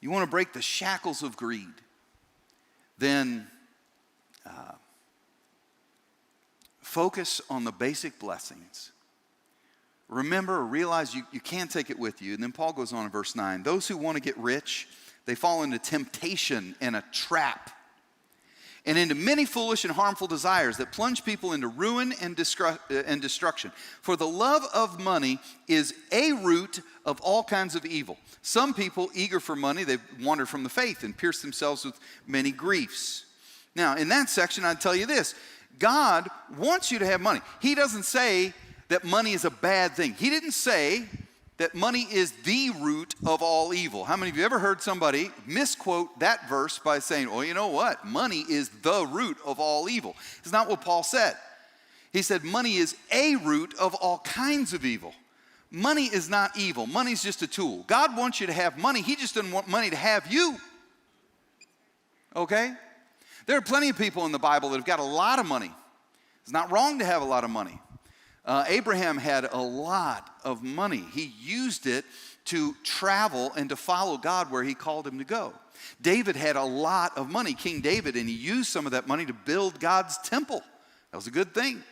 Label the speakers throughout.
Speaker 1: you want to break the shackles of greed, then focus on the basic blessings. Remember or realize you can't take it with you. And then Paul goes on in verse 9. Those who want to get rich, they fall into temptation and a trap, and into many foolish and harmful desires that plunge people into ruin and destruction. For the love of money is a root of all kinds of evil. Some people, eager for money, they wander from the faith and pierce themselves with many griefs. Now, in that section, I'd tell you this. God wants you to have money. He doesn't say that money is a bad thing. He didn't say that money is the root of all evil. How many of you ever heard somebody misquote that verse by saying, oh, you know what? Money is the root of all evil. It's not what Paul said. He said money is a root of all kinds of evil. Money is not evil. Money's just a tool. God wants you to have money. He just doesn't want money to have you. Okay? There are plenty of people in the Bible that have got a lot of money. It's not wrong to have a lot of money. Abraham had a lot of money. He used it to travel and to follow God where he called him to go. David had a lot of money, King David, and he used some of that money to build God's temple. That was a good thing.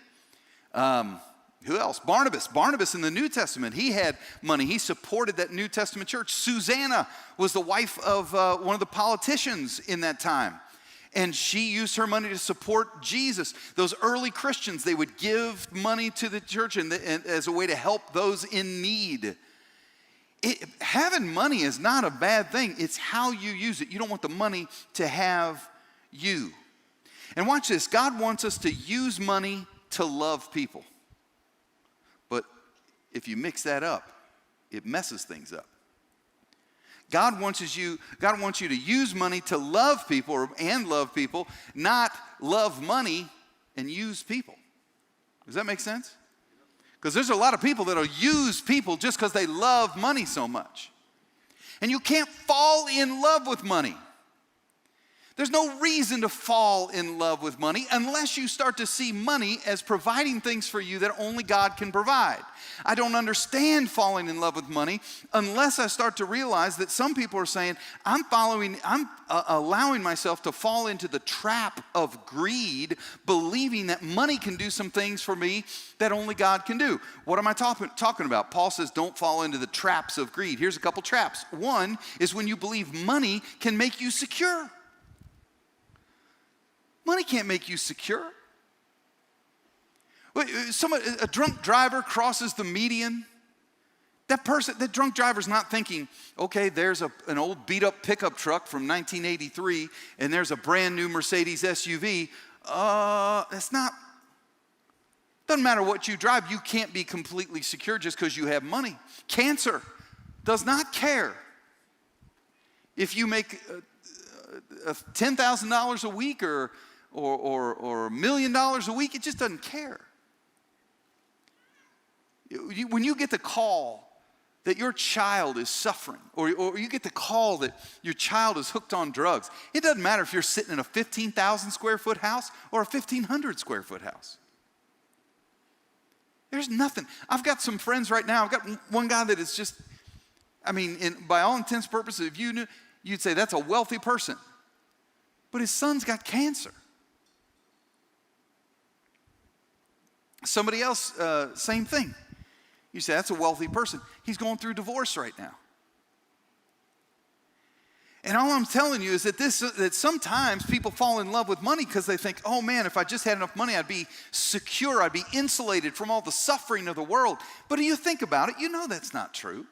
Speaker 1: Who else? Barnabas in the New Testament, he had money. He supported that New Testament church. Susanna was the wife of one of the politicians in that time. And she used her money to support Jesus. Those early Christians, they would give money to the church and as a way to help those in need. Having money is not a bad thing. It's how you use it. You don't want the money to have you. And watch this. God wants us to use money to love people. But if you mix that up, it messes things up. God wants you to use money to love people and love people, not love money and use people. Does that make sense? Because there's a lot of people that'll use people just because they love money so much. And you can't fall in love with money. There's no reason to fall in love with money unless you start to see money as providing things for you that only God can provide. I don't understand falling in love with money unless I start to realize that some people are saying, I'm allowing myself to fall into the trap of greed, believing that money can do some things for me that only God can do. What am I talking about? Paul says, don't fall into the traps of greed. Here's a couple traps. One is when you believe money can make you secure. Money can't make you secure. A drunk driver crosses the median. That drunk driver's not thinking, okay, there's an old beat up pickup truck from 1983 and there's a brand new Mercedes SUV. Doesn't matter what you drive, you can't be completely secure just because you have money. Cancer does not care if you make $10,000 a week or $1 million a week. It just doesn't care. When you get the call that your child is suffering, or you get the call that your child is hooked on drugs, it doesn't matter if you're sitting in a 15,000 square foot house or a 1,500 square foot house. There's nothing. I've got some friends right now. I've got one guy that is just, by all intents and purposes, if you knew, you'd say that's a wealthy person. But his son's got cancer. Somebody else, same thing. You say, that's a wealthy person. He's going through divorce right now. And all I'm telling you is that sometimes people fall in love with money because they think, oh man, if I just had enough money, I'd be secure, I'd be insulated from all the suffering of the world. But if you think about it, you know that's not true.